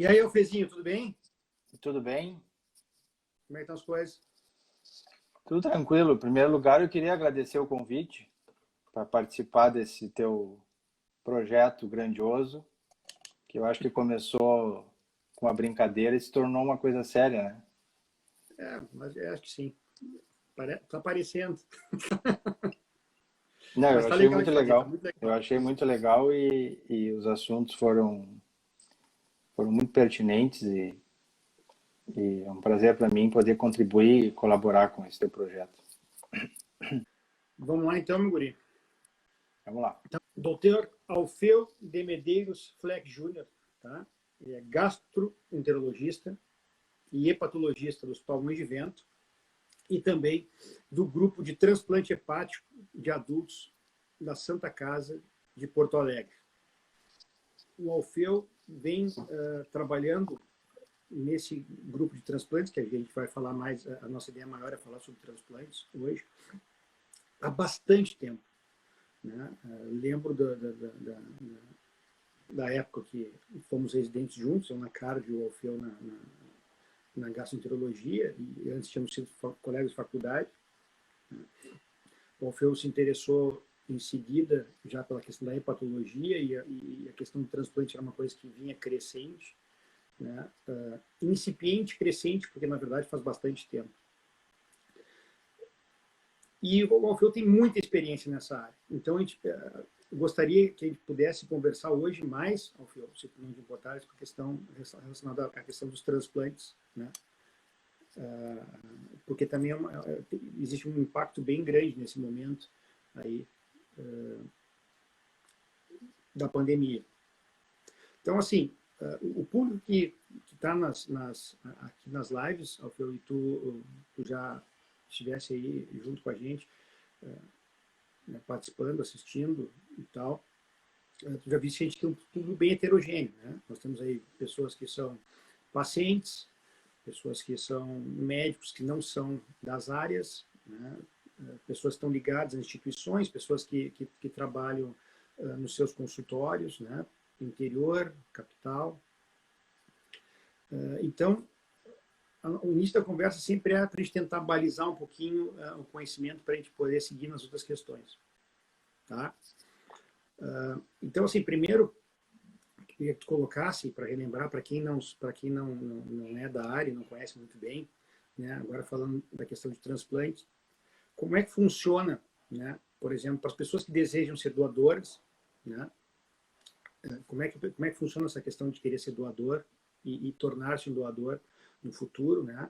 E aí, Alfezinho, tudo bem? Tudo bem? Como é que estão as coisas? Tudo tranquilo. Em primeiro lugar, eu queria agradecer o convite para participar desse teu projeto grandioso, que eu acho que começou com uma brincadeira e se tornou uma coisa séria, né? Mas eu acho que sim. Tá aparecendo. Não, eu Mas tá achei legal muito de fazer, tá legal. muito Eu legal. achei muito legal e os assuntos foram muito pertinentes e é um prazer para mim poder contribuir e colaborar com esse teu projeto. Vamos lá então, meu guri. Vamos lá. Então, Dr. Alfeu de Medeiros Fleck Júnior, tá? Ele é gastroenterologista e hepatologista do Hospital Moinhos de Vento e também do grupo de transplante hepático de adultos da Santa Casa de Porto Alegre. O Alfeu vem trabalhando nesse grupo de transplantes, que a gente vai falar mais, a nossa ideia maior é falar sobre transplantes hoje, há bastante tempo. Né? Lembro da época que fomos residentes juntos, eu na cardio, o Alfeu na gastroenterologia, e antes tínhamos sido colegas de faculdade. O Alfeu se interessou em seguida já pela questão da hepatologia e a questão do transplante era uma coisa que vinha crescente, né? Incipiente, crescente, porque na verdade faz bastante tempo. E o Alfeu tem muita experiência nessa área. Então, a gente gostaria que a gente pudesse conversar hoje mais, Alfeu, se não te importares, com a questão relacionada à questão dos transplantes, né? Porque também existe um impacto bem grande nesse momento aí da pandemia. Então, assim, o público que está aqui nas lives, Alfeu, e tu já estivesse aí junto com a gente, né, participando, assistindo e tal, tu já viste que a gente tem um público bem heterogêneo, né? Nós temos aí pessoas que são pacientes, pessoas que são médicos que não são das áreas, né? Pessoas que estão ligadas a instituições, pessoas que trabalham nos seus consultórios, né? Interior, capital. Então, o início da conversa sempre é para a gente tentar balizar um pouquinho o conhecimento para a gente poder seguir nas outras questões. Tá? Então, assim, primeiro, queria que tu colocasse, para relembrar, para quem não é da área, não conhece muito bem, né? Agora falando da questão de transplante, como é que funciona, né? Por exemplo, para as pessoas que desejam ser doadoras, né? Como é que funciona essa questão de querer ser doador e tornar-se um doador no futuro, né?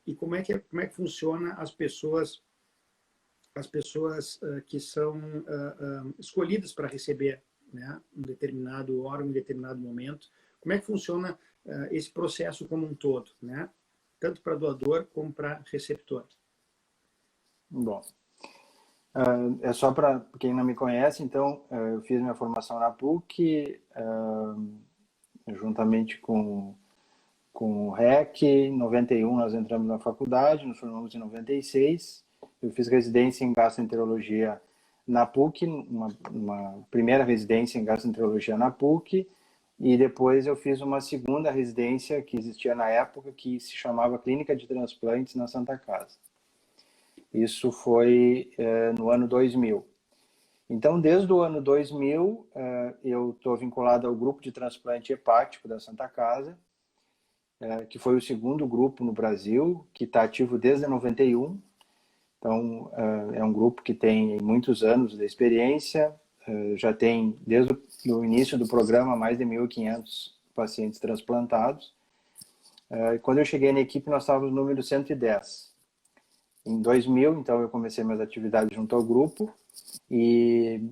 E como é que funciona as pessoas que são escolhidas para receber, né, um determinado órgão, em determinado momento. Como é que funciona esse processo como um todo, né? Tanto para doador como para receptor. Bom, é só para quem não me conhece, então, eu fiz minha formação na PUC, juntamente com o REC. Em 91 nós entramos na faculdade, nos formamos em 96. Eu fiz residência em gastroenterologia na PUC, uma primeira residência em gastroenterologia na PUC, e depois eu fiz uma segunda residência que existia na época, que se chamava Clínica de Transplantes na Santa Casa. Isso foi no ano 2000. Então, desde o ano 2000, eu estou vinculado ao grupo de transplante hepático da Santa Casa, que foi o segundo grupo no Brasil, que está ativo desde 91. Então, é um grupo que tem muitos anos de experiência, já tem, desde o início do programa, mais de 1.500 pacientes transplantados. Quando eu cheguei na equipe, nós estávamos no número 110. Em 2000, então, eu comecei minhas atividades junto ao grupo e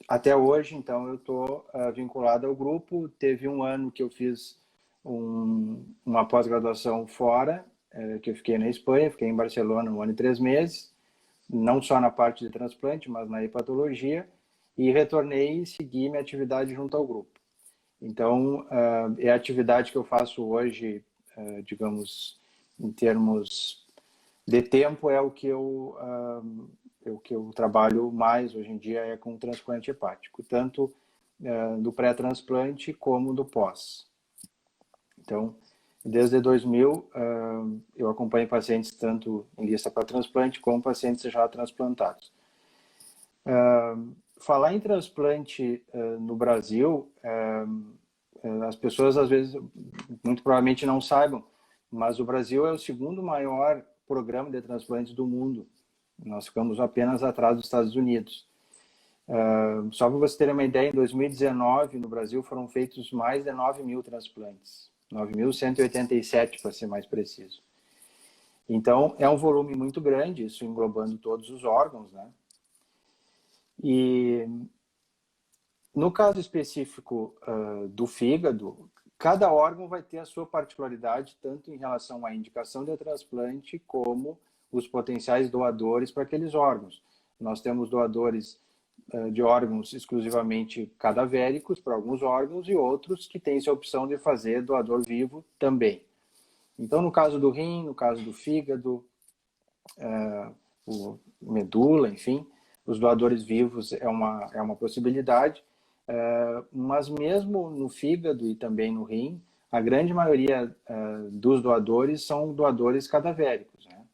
até hoje, então, eu estou vinculado ao grupo. Teve um ano que eu fiz uma pós-graduação fora, que eu fiquei na Espanha, fiquei em Barcelona 1 ano e 3 meses, não só na parte de transplante, mas na hepatologia, e retornei e segui minha atividade junto ao grupo. Então, é a atividade que eu faço hoje, digamos, em termos de tempo, é o que eu trabalho mais hoje em dia, é com transplante hepático, tanto do pré-transplante como do pós. Então, desde 2000, eu acompanho pacientes tanto em lista para transplante como pacientes já transplantados. Falar em transplante no Brasil, as pessoas às vezes, muito provavelmente não saibam, mas o Brasil é o segundo maior programa de transplantes do mundo. Nós ficamos apenas atrás dos Estados Unidos. Só para você ter uma ideia, em 2019, no Brasil, foram feitos mais de 9.000 transplantes. 9.187, para ser mais preciso. Então, é um volume muito grande, isso englobando todos os órgãos, né? E no caso específico do fígado, cada órgão vai ter a sua particularidade, tanto em relação à indicação de transplante, como os potenciais doadores para aqueles órgãos. Nós temos doadores de órgãos exclusivamente cadavéricos para alguns órgãos e outros que têm essa opção de fazer doador vivo também. Então, no caso do rim, no caso do fígado, o medula, enfim, os doadores vivos é uma possibilidade, mas mesmo no fígado e também no rim, a grande maioria dos doadores são doadores cadavéricos, né?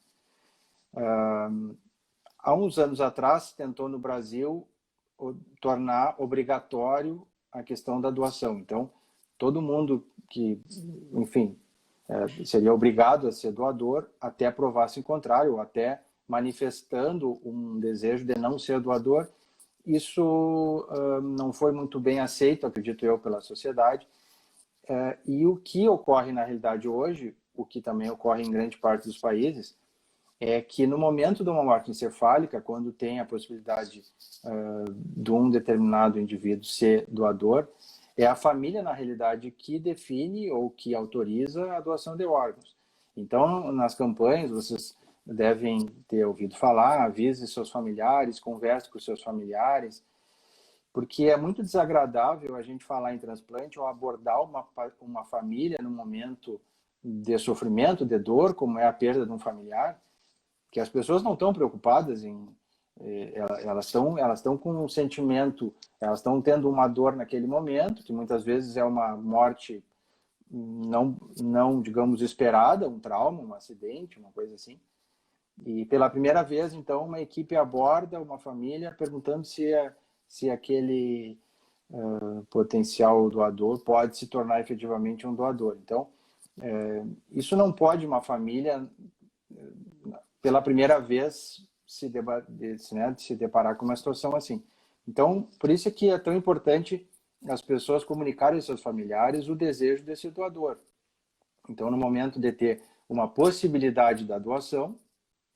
Há uns anos atrás, se tentou no Brasil tornar obrigatório a questão da doação. Então, todo mundo que, enfim, seria obrigado a ser doador até provar-se em contrário, ou até manifestando um desejo de não ser doador. Isso não foi muito bem aceito, acredito eu, pela sociedade. E o que ocorre na realidade hoje, o que também ocorre em grande parte dos países, é que no momento de uma morte encefálica, quando tem a possibilidade de um determinado indivíduo ser doador, é a família, na realidade, que define ou que autoriza a doação de órgãos. Então, nas campanhas, vocês devem ter ouvido falar, avise seus familiares, converse com seus familiares, porque é muito desagradável a gente falar em transplante ou abordar uma família no momento de sofrimento, de dor, como é a perda de um familiar, que as pessoas não estão preocupadas elas estão com um sentimento, elas estão tendo uma dor naquele momento, que muitas vezes é uma morte não digamos esperada, um trauma, um acidente, uma coisa assim. E pela primeira vez, então, uma equipe aborda uma família perguntando se aquele potencial doador pode se tornar efetivamente um doador. Então, isso não pode uma família pela primeira vez se deparar com uma situação assim. Então, por isso é que é tão importante as pessoas comunicarem aos seus familiares o desejo desse doador. Então, no momento de ter uma possibilidade da doação,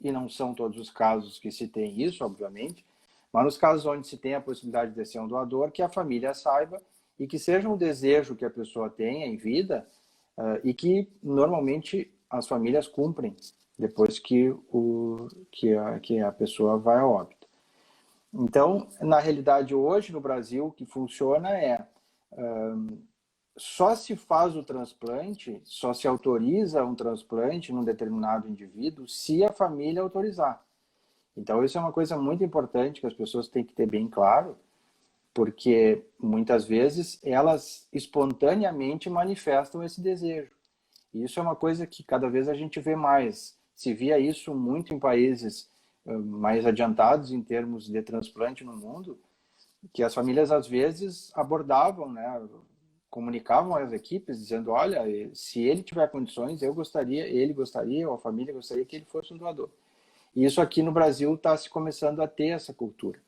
e não são todos os casos que se tem isso, obviamente, mas nos casos onde se tem a possibilidade de ser um doador, que a família saiba e que seja um desejo que a pessoa tenha em vida e que normalmente as famílias cumprem depois que a pessoa vai a óbito. Então, na realidade, hoje no Brasil, o que funciona só se faz o transplante, só se autoriza um transplante num determinado indivíduo se a família autorizar. Então, isso é uma coisa muito importante que as pessoas têm que ter bem claro, porque muitas vezes elas espontaneamente manifestam esse desejo. E isso é uma coisa que cada vez a gente vê mais. Se via isso muito em países mais adiantados em termos de transplante no mundo, que as famílias às vezes abordavam, né, comunicavam às equipes dizendo, olha, se ele tiver condições, ele gostaria, ou a família gostaria que ele fosse um doador. E isso aqui no Brasil está se começando a ter essa cultura.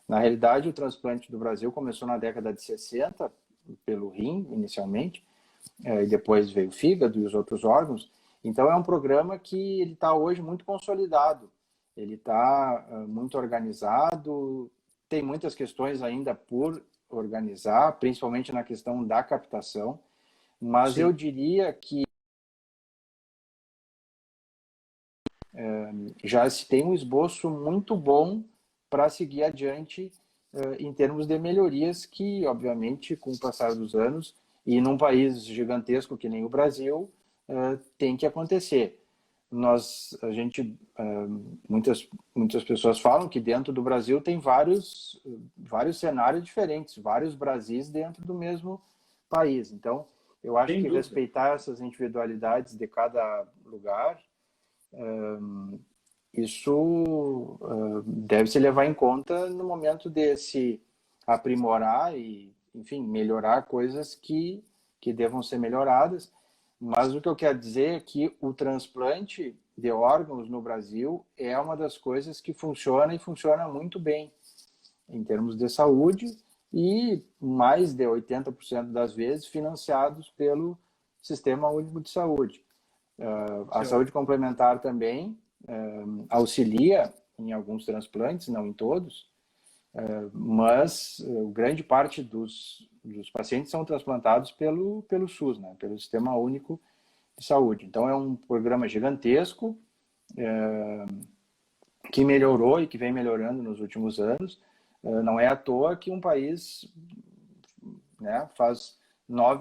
Na realidade, o transplante do Brasil começou na década de 60, pelo rim, inicialmente, e depois veio o fígado e os outros órgãos. Então, é um programa que ele está hoje muito consolidado, ele está muito organizado, tem muitas questões ainda por organizar, principalmente na questão da captação, mas Sim. Eu diria que já se tem um esboço muito bom para seguir adiante em termos de melhorias que, obviamente, com o passar dos anos, e num país gigantesco que nem o Brasil, tem que acontecer. muitas pessoas falam que dentro do Brasil tem vários cenários diferentes, vários Brasis dentro do mesmo país. Então, eu acho que respeitar essas individualidades de cada lugar, isso deve se levar em conta no momento de se aprimorar e, enfim, melhorar coisas que devam ser melhoradas. Mas o que eu quero dizer é que o transplante de órgãos no Brasil é uma das coisas que funciona e funciona muito bem em termos de saúde e mais de 80% das vezes financiados pelo Sistema Único de Saúde. A saúde complementar também auxilia em alguns transplantes, não em todos, mas grande parte dos pacientes são transplantados pelo SUS, né, pelo Sistema Único de Saúde. Então é um programa gigantesco que melhorou e que vem melhorando nos últimos anos. Não é à toa que um país, né, faz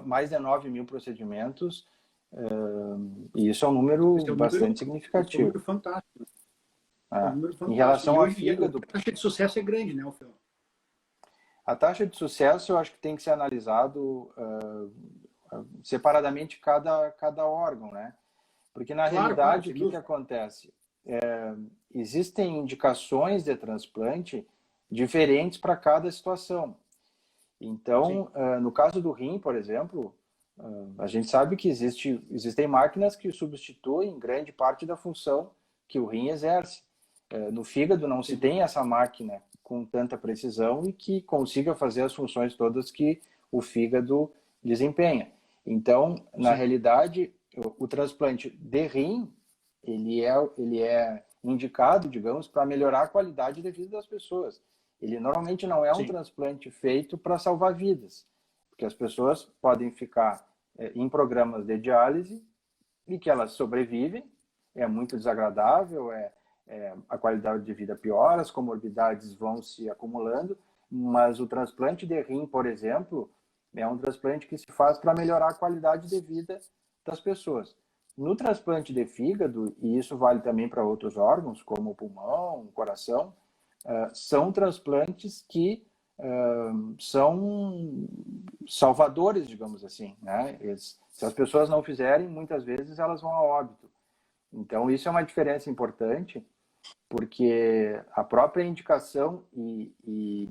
mais de 9 mil procedimentos, e isso é um número bastante significativo. É um número fantástico. Em relação ao fígado, a taxa de sucesso é grande, né, Alfredo? A taxa de sucesso eu acho que tem que ser analisado separadamente cada órgão, né? Porque na realidade o que acontece? Existem indicações de transplante diferentes para cada situação. Então, no caso do rim, por exemplo, a gente sabe que existem máquinas que substituem grande parte da função que o rim exerce. No fígado não se tem essa máquina com tanta precisão e que consiga fazer as funções todas que o fígado desempenha. Então, na realidade, o transplante de rim, ele é indicado, digamos, para melhorar a qualidade de vida das pessoas. Ele normalmente não é um transplante feito para salvar vidas, porque as pessoas podem ficar em programas de diálise e que elas sobrevivem, é muito desagradável, a qualidade de vida piora, as comorbidades vão se acumulando, mas o transplante de rim, por exemplo, é um transplante que se faz para melhorar a qualidade de vida das pessoas. No transplante de fígado, e isso vale também para outros órgãos, como o pulmão, o coração, são transplantes que são salvadores, digamos assim, né? Se as pessoas não fizerem, muitas vezes elas vão a óbito. Então, isso é uma diferença importante, porque a própria indicação e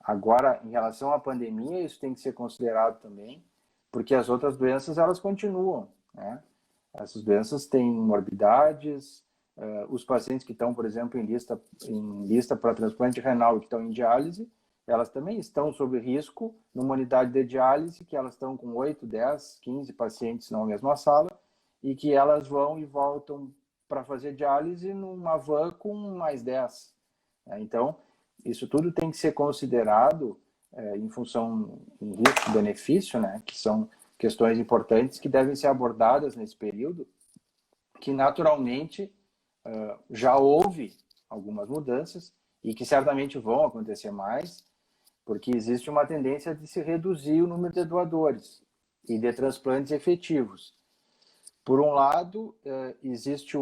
agora, em relação à pandemia, isso tem que ser considerado também, porque as outras doenças, elas continuam, né? Essas doenças têm morbidades, os pacientes que estão, por exemplo, em lista para transplante renal e que estão em diálise, elas também estão sob risco numa unidade de diálise, que elas estão com 8, 10, 15 pacientes na mesma sala, e que elas vão e voltam para fazer diálise numa van com mais 10. Então, isso tudo tem que ser considerado em função em risco-benefício, né? Que são questões importantes que devem ser abordadas nesse período, que naturalmente já houve algumas mudanças e que certamente vão acontecer mais, porque existe uma tendência de se reduzir o número de doadores e de transplantes efetivos. Por um lado, existe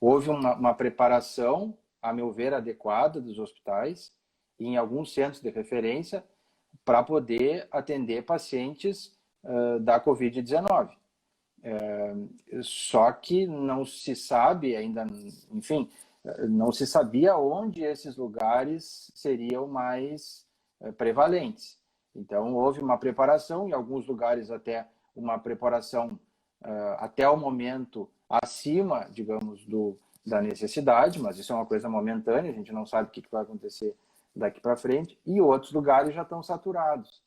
houve uma preparação, a meu ver, adequada dos hospitais e em alguns centros de referência para poder atender pacientes da Covid-19. Só que não se sabe ainda, enfim, não se sabia onde esses lugares seriam mais prevalentes. Então, houve uma preparação, em alguns lugares até uma preparação até o momento acima, digamos, da necessidade, mas isso é uma coisa momentânea, a gente não sabe o que vai acontecer daqui para frente, e outros lugares já estão saturados.